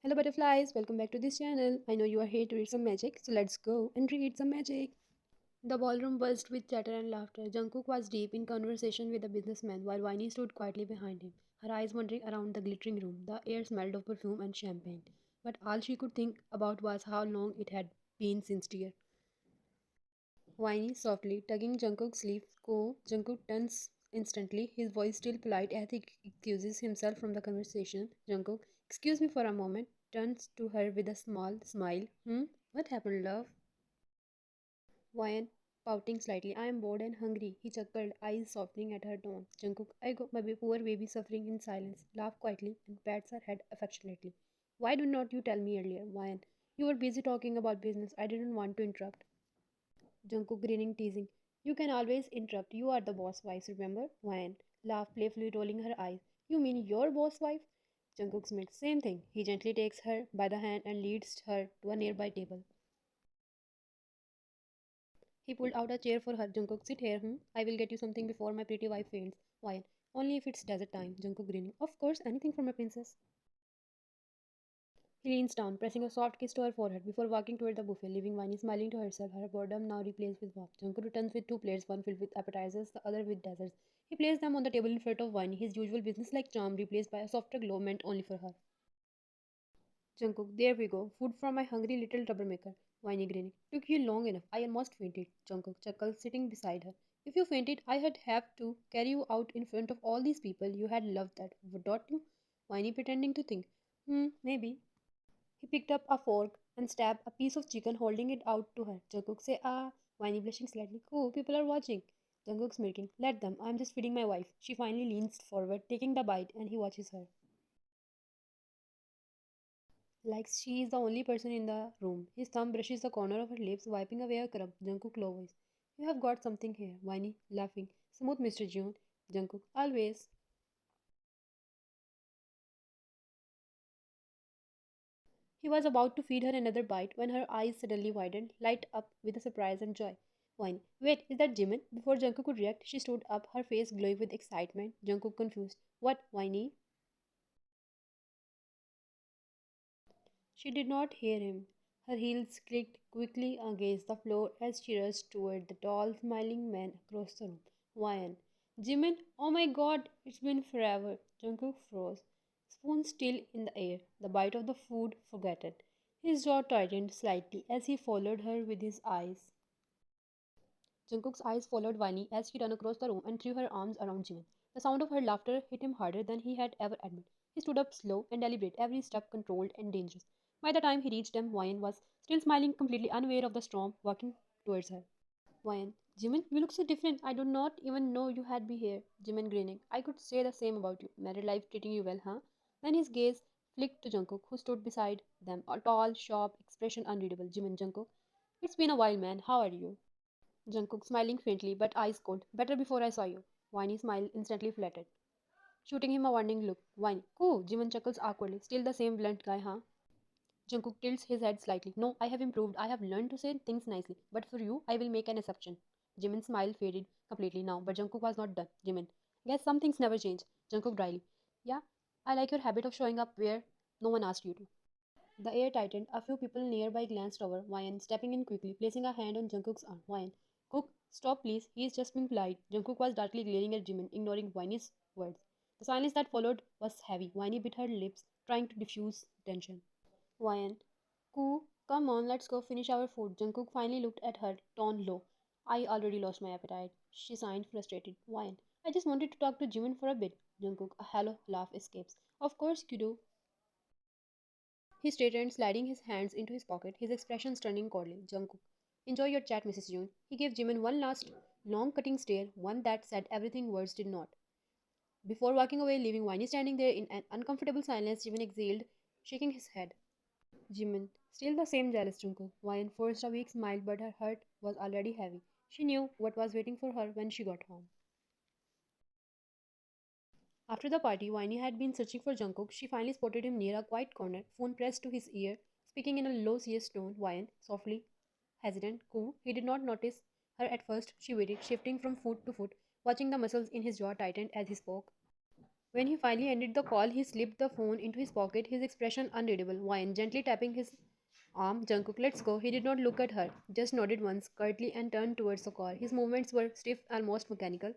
Hello butterflies, welcome back to this channel. I know you are here to read some magic, so let's go and read some magic. The ballroom buzzed with chatter and laughter. Jungkook was deep in conversation with a businessman while Winnie stood quietly behind him, her eyes wandering around the glittering room. The air smelled of perfume and champagne, but all she could think about was how long it had been since tear. Winnie softly tugging Jungkook's sleeve. Ko Jungkook turns instantly, his voice still polite as he excuses himself from the conversation. Jungkook, excuse me for a moment, turns to her with a small smile. What happened, love? Wyan, pouting slightly. I am bored and hungry. He chuckled, eyes softening at her tone. Jungkook, I got my poor baby suffering in silence. Laugh quietly and pats her head affectionately. Why did not you tell me earlier, Wyan? You were busy talking about business. I didn't want to interrupt. Jungkook grinning, teasing. You can always interrupt. You are the boss wife, remember? Wyan laughed playfully, rolling her eyes. You mean your boss wife? Jungkook smiled. Same thing. He gently takes her by the hand and leads her to a nearby table. He pulled out a chair for her. Jungkook, sit here. I will get you something before my pretty wife faints. Wyan, only if it's desert time. Jungkook grinning. Of course, anything for my princess. He leans down, pressing a soft kiss to her forehead before walking toward the buffet, leaving Viney smiling to herself, her boredom now replaced with warmth. Junko returns with two plates, one filled with appetizers, the other with desserts. He placed them on the table in front of Viney, his usual business-like charm replaced by a softer glow meant only for her. Jungkook, there we go. Food from my hungry little troublemaker. Viney grinning. Took you long enough. I almost fainted. Jungkook chuckled, sitting beside her. If you fainted, I had have to carry you out in front of all these people. You had loved that, would not you? Viney pretending to think. Maybe. He picked up a fork and stabbed a piece of chicken, holding it out to her. Jungkook say, ah, Winnie blushing slightly. Cool, people are watching. Jungkook smirking. Let them. I'm just feeding my wife. She finally leans forward, taking the bite, and he watches her. Like she is the only person in the room. His thumb brushes the corner of her lips, wiping away a crumb. Jungkook low voice. You have got something here. Winnie laughing. Smooth, Mr. June. Jungkook. Always. He was about to feed her another bite when her eyes suddenly widened, light up with surprise and joy. Wine. Wait, is that Jimin? Before Jungkook could react, she stood up, her face glowing with excitement. Jungkook confused. What, Winnie? She did not hear him. Her heels clicked quickly against the floor as she rushed toward the tall, smiling man across the room. Wyan. Jimin, oh my god, it's been forever. Jungkook froze, spoon still in the air, the bite of the food forgotten. His jaw tightened slightly as he followed her with his eyes. Jungkook's eyes followed Viney as she ran across the room and threw her arms around Jimin. The sound of her laughter hit him harder than he had ever admitted. He stood up slow and deliberate, every step controlled and dangerous. By the time he reached them, Wyan was still smiling, completely unaware of the storm walking towards her. Wyan, Jimin, you look so different. I did not even know you had be here. Jimin grinning. I could say the same about you. Married life treating you well, huh? Then his gaze flicked to Jungkook, who stood beside them, a tall, sharp, expression unreadable. Jimin, Jungkook. It's been a while, man. How are you? Jungkook smiling faintly, but eyes cold. Better before I saw you. Winnie smile instantly flattered, shooting him a warning look. Winnie, cool. Jimin chuckles awkwardly. Still the same blunt guy, huh? Jungkook tilts his head slightly. No, I have improved. I have learned to say things nicely. But for you, I will make an exception. Jimin's smile faded completely now, but Jungkook was not done. Jimin, guess some things never change. Jungkook dryly. Yeah, I like your habit of showing up where no one asked you to. The air tightened. A few people nearby glanced over. Wyan stepping in quickly, placing a hand on Jungkook's arm. Wyan, Cook, stop please. He is just being polite. Jungkook was darkly glaring at Jimin, ignoring Wyan's words. The silence that followed was heavy. Wyan bit her lips, trying to diffuse tension. Wyan, Koo, come on, let's go finish our food. Jungkook finally looked at her, tone low. I already lost my appetite. She signed, frustrated. Wyan, I just wanted to talk to Jimin for a bit. Jungkook, a hollow laugh escapes. Of course you do. He straightened, sliding his hands into his pocket, his expression turning coldly. Jungkook, enjoy your chat, Mrs. June. He gave Jimin one last, long cutting stare, one that said everything words did not. Before walking away, leaving Winnie standing there in an uncomfortable silence, Jimin exhaled, shaking his head. Jimin, still the same jealous Jungkook. Winnie forced a weak smile, but her heart was already heavy. She knew what was waiting for her when she got home. After the party, Winnie had been searching for Jungkook. She finally spotted him near a quiet corner, phone pressed to his ear, speaking in a low, serious tone. Winnie, softly, hesitant, cool. He did not notice her at first. She waited, shifting from foot to foot, watching the muscles in his jaw tighten as he spoke. When he finally ended the call, he slipped the phone into his pocket, his expression unreadable. Wine gently tapping his arm. Jungkook, let's go. He did not look at her, just nodded once, curtly, and turned towards the car. His movements were stiff, almost mechanical.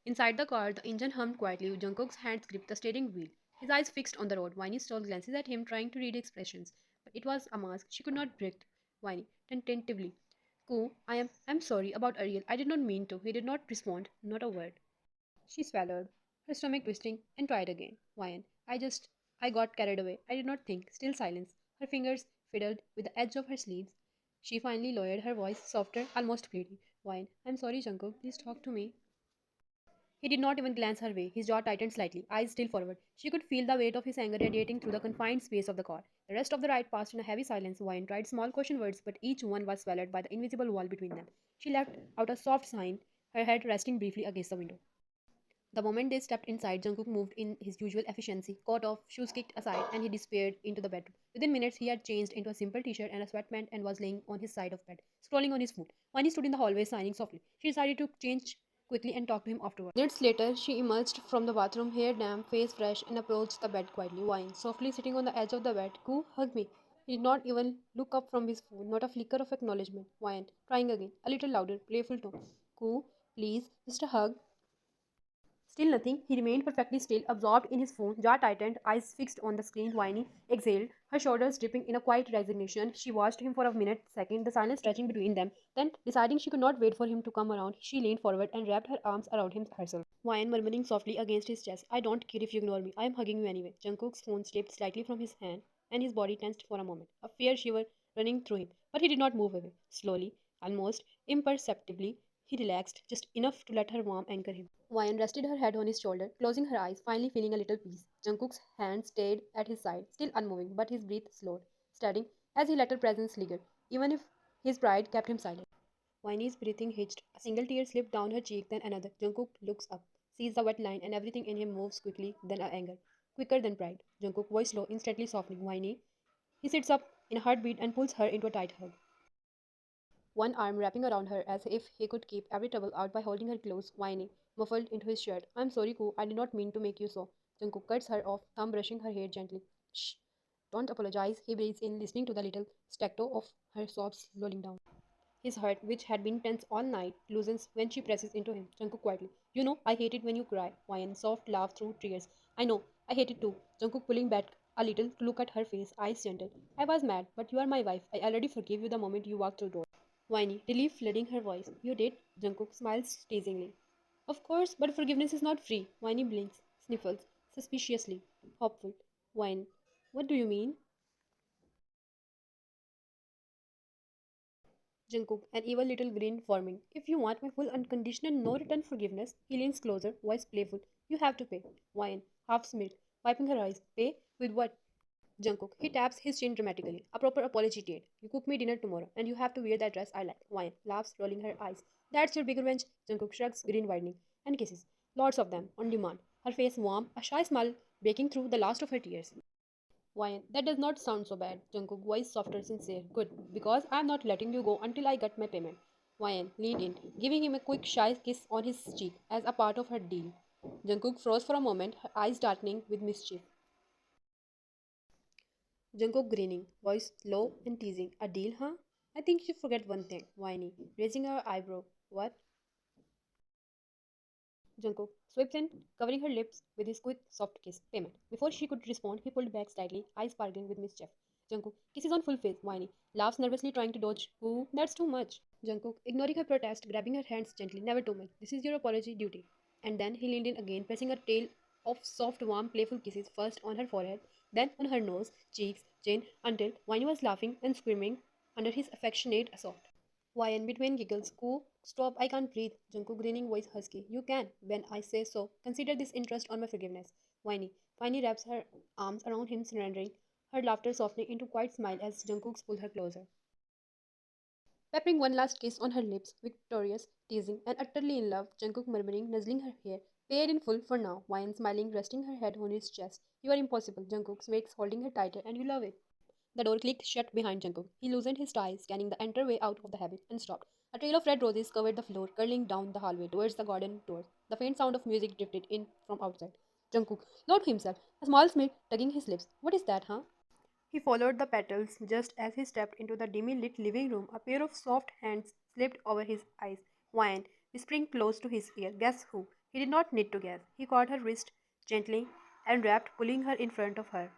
Inside the car, the engine hummed quietly. Jungkook's hands gripped the steering wheel. His eyes fixed on the road. Winnie stole glances at him, trying to read expressions. But it was a mask. She could not breathe. Winnie, tentatively. Koo, I'm sorry about Ariel. I did not mean to. He did not respond. Not a word. She swallowed, her stomach twisting, and tried again. Wyan, I got carried away. I did not think. Still silence. Her fingers fiddled with the edge of her sleeves. She finally lowered her voice, softer, almost pleading. Wyan, I'm sorry, Jungkook. Please talk to me. He did not even glance her way. His jaw tightened slightly, eyes still forward. She could feel the weight of his anger radiating through the confined space of the car. The rest of the ride passed in a heavy silence. Wyan tried small caution words, but each one was swallowed by the invisible wall between them. She let out a soft sigh, her head resting briefly against the window. The moment they stepped inside, Jungkook moved in his usual efficiency, coat off, shoes kicked aside, and he disappeared into the bedroom. Within minutes, he had changed into a simple t-shirt and a sweatpant and was laying on his side of bed, scrolling on his phone. When he stood in the hallway, sighing softly, she decided to change quickly and talk to him afterward. Minutes later, she emerged from the bathroom, hair damp, face fresh, and approached the bed quietly, whining, softly sitting on the edge of the bed. Koo, hug me. He did not even look up from his phone, not a flicker of acknowledgement. Wyan, trying again, a little louder, playful tone. Koo, please, just a hug. Still nothing. He remained perfectly still, absorbed in his phone, jaw tightened, eyes fixed on the screen, whining, exhaled, her shoulders dripping in a quiet resignation. She watched him for a minute, second, the silence stretching between them. Then, deciding she could not wait for him to come around, she leaned forward and wrapped her arms around him herself. Wyan murmuring softly against his chest, I don't care if you ignore me. I am hugging you anyway. Jungkook's phone slipped slightly from his hand, and his body tensed for a moment, a fear shiver running through him. But he did not move away. Slowly, almost imperceptibly, he relaxed just enough to let her warmth anchor him. Wyan rested her head on his shoulder, closing her eyes, finally feeling a little peace. Jungkook's hand stayed at his side, still unmoving, but his breath slowed, steadying as he let her presence linger, even if his pride kept him silent. Winnie's breathing hitched. A single tear slipped down her cheek, then another. Jungkook looks up, sees the wet line, and everything in him moves quickly, then anger. Quicker than pride. Jungkook, voice low, instantly softening. Winnie. He sits up in a heartbeat and pulls her into a tight hug, one arm wrapping around her as if he could keep every trouble out by holding her close, whining, muffled into his shirt. I'm sorry, Koo, I did not mean to make you so. Jungkook cuts her off, thumb brushing her hair gently. Shh, don't apologize, he breathes in, listening to the little staccato of her sobs rolling down. His heart, which had been tense all night, loosens when she presses into him. Jungkook quietly. You know, I hate it when you cry. Wyan, soft laugh through tears. I know, I hate it too. Jungkook pulling back a little to look at her face, eyes gentle. I was mad, but you are my wife. I already forgave you the moment you walked through the door. Whiny, relief flooding her voice. You did? Jungkook smiles teasingly. Of course, but forgiveness is not free. Whiny blinks, sniffles, suspiciously, hopeful. Whine. What do you mean? Jungkook, an evil little grin forming. If you want my full unconditional no return forgiveness, he leans closer, voice playful. You have to pay. Whine, half smirk, wiping her eyes. Pay? With what? Jungkook. He taps his chin dramatically. A proper apology date. You cook me dinner tomorrow, and you have to wear that dress I like. Wine. Laughs, rolling her eyes. That's your big revenge. Jungkook shrugs, grin widening, and kisses. Lots of them, on demand. Her face warm, a shy smile breaking through the last of her tears. Wine. That does not sound so bad. Jungkook, voice softer, sincere. Good, because I'm not letting you go until I get my payment. Wine leaned in, giving him a quick shy kiss on his cheek as a part of her deal. Jungkook froze for a moment, her eyes darkening with mischief. Jungkook grinning, voice low and teasing. A deal, huh? I think you forget one thing. Whiny, raising her eyebrow. What? Jungkook sweeps in, covering her lips with his quick, soft kiss. Payment. Before she could respond, he pulled back slightly, eyes sparkling with mischief. Jungkook kisses on full face. Whiny, laughs nervously, trying to dodge. Ooh, that's too much. Jungkook, ignoring her protest, grabbing her hands gently. Never too much. This is your apology duty. And then he leaned in again, pressing a tail of soft, warm, playful kisses first on her forehead, then on her nose, cheeks, chin, until Winnie was laughing and screaming under his affectionate assault. Why, in between giggles, Koo, stop, I can't breathe. Jungkook grinning voice husky. You can, when I say so. Consider this interest on my forgiveness. Winnie. Winnie wraps her arms around him, surrendering, her laughter softening into quiet smile as Jungkook pulled her closer. Peppering one last kiss on her lips, victorious, teasing, and utterly in love, Jungkook murmuring, nuzzling her hair, paid in full for now, Wine smiling, resting her head on his chest. You are impossible, Jungkook makes, holding her tighter, and you love it. The door clicked shut behind Jungkook. He loosened his tie, scanning the entryway out of the habit, and stopped. A trail of red roses covered the floor, curling down the hallway towards the garden door. The faint sound of music drifted in from outside. Jungkook laughed to himself, a small smile tugging his lips. What is that, huh? He followed the petals just as he stepped into the dimly lit living room. A pair of soft hands slipped over his eyes. Wyan, whispering close to his ear, guess who? He did not need to guess. He caught her wrist gently and wrapped, pulling her in front of her.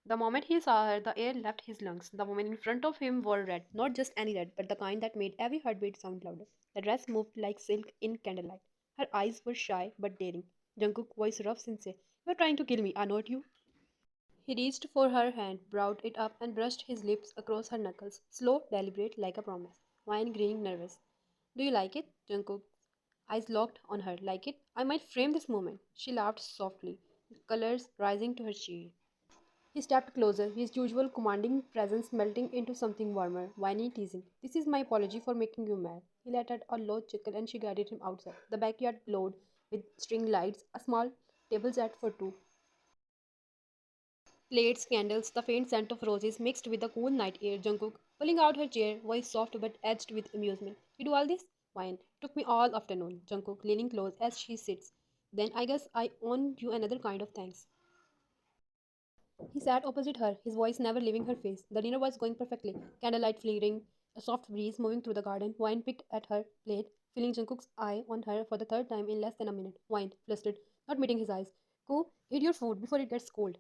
The moment he saw her, the air left his lungs. The woman in front of him wore red, not just any red, but the kind that made every heartbeat sound louder. The dress moved like silk in candlelight. Her eyes were shy but daring. Jungkook's voice rough, sincere. You're trying to kill me, are not you? He reached for her hand, brought it up, and brushed his lips across her knuckles, slow, deliberate, like a promise. Wine grinning, nervous. Do you like it? Jungkook's eyes locked on her. Like it? I might frame this moment. She laughed softly, colors rising to her cheek. He stepped closer, his usual commanding presence melting into something warmer, whiny, teasing. This is my apology for making you mad. He let out a low chuckle and she guided him outside. The backyard glowed with string lights, a small table set for two. Plates, candles, the faint scent of roses mixed with the cool night air. Jungkook, pulling out her chair, voice soft but edged with amusement. You do all this? Fine. Took me all afternoon. Jungkook, leaning close as she sits. Then I guess I owe you another kind of thanks. He sat opposite her, his voice never leaving her face. The dinner was going perfectly. Candlelight flickering, a soft breeze moving through the garden. Wine picked at her plate, feeling Jungkook's eye on her for the third time in less than a minute. Wine, flustered, not meeting his eyes. Go, eat your food before it gets cold.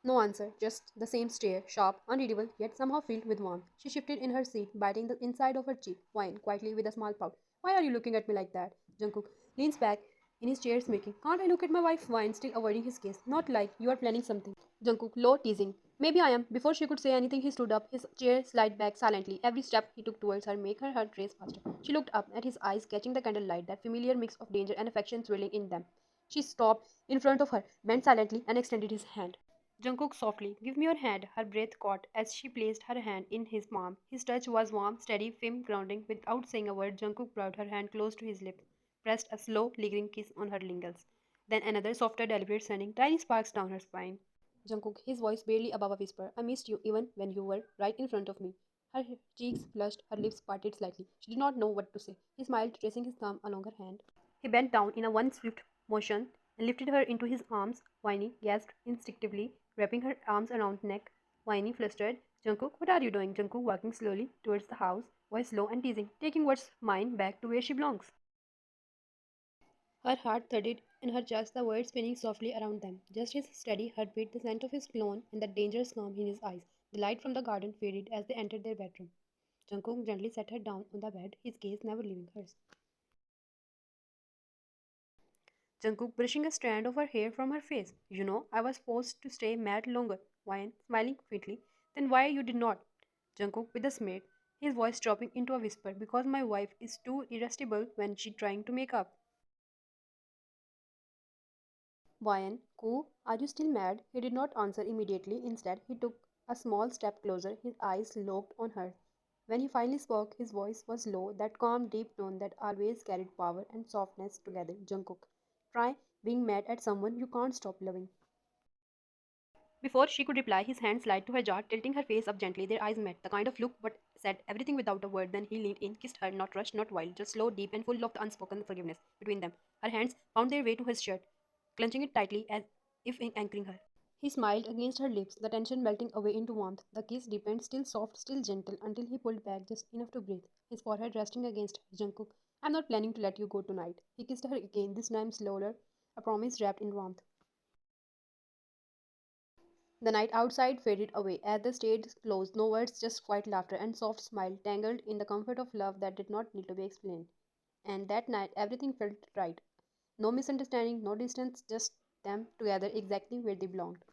No answer, just the same stare, sharp, unreadable, yet somehow filled with warmth. She shifted in her seat, biting the inside of her cheek, wine quietly with a small pout. Why are you looking at me like that? Jungkook leans back in his chair, smirking. Can't I look at my wife? Wine still avoiding his gaze. Not like you are planning something. Jungkook, low, teasing. Maybe I am. Before she could say anything, he stood up, his chair slid back silently. Every step he took towards her made her heart race faster. She looked up at his eyes, catching the candlelight, that familiar mix of danger and affection thrilling in them. She stopped in front of her, bent silently, and extended his hand. Jungkook softly, give me your hand. Her breath caught as she placed her hand in his palm. His touch was warm, steady, firm, grounding. Without saying a word, Jungkook brought her hand close to his lips, pressed a slow, lingering kiss on her lingers. Then another softer, deliberate, sending tiny sparks down her spine. Jungkook, his voice barely above a whisper. I missed you even when you were right in front of me. Her cheeks flushed, her lips parted slightly. She did not know what to say. He smiled, tracing his thumb along her hand. He bent down in a one swift motion and lifted her into his arms. Winnie gasped instinctively, wrapping her arms around neck. Winnie flustered. Jungkook, what are you doing? Jungkook walking slowly towards the house, voice low and teasing, taking what's mine back to where she belongs. Her heart thudded in her chest, the words spinning softly around them. Just his steady heartbeat, the scent of his cologne, and the dangerous calm in his eyes. The light from the garden faded as they entered their bedroom. Jungkook gently set her down on the bed, his gaze never leaving hers. Jungkook brushing a strand of her hair from her face. You know, I was supposed to stay mad longer. Wyan, smiling faintly. Then why you did not? Jungkook with a smirk, his voice dropping into a whisper. Because my wife is too irascible when she trying to make up. Wyan, Ku, are you still mad? He did not answer immediately. Instead, he took a small step closer, his eyes locked on her. When he finally spoke, his voice was low, that calm, deep tone that always carried power and softness together. Jungkook, try being mad at someone you can't stop loving. Before she could reply, his hand slid to her jaw, tilting her face up gently. Their eyes met, the kind of look but said everything without a word. Then he leaned in, kissed her, not rushed, not wild, just slow, deep, and full of the unspoken forgiveness between them. Her hands found their way to his shirt, clenching it tightly as if anchoring her. He smiled against her lips, the tension melting away into warmth. The kiss deepened, still soft, still gentle, until he pulled back just enough to breathe, his forehead resting against her. Jungkook, I'm not planning to let you go tonight. He kissed her again, this time slower, a promise wrapped in warmth. The night outside faded away as the stage closed. No words, just quiet laughter and soft smile, tangled in the comfort of love that did not need to be explained. And that night, everything felt right. No misunderstanding, no distance, just them together exactly where they belonged.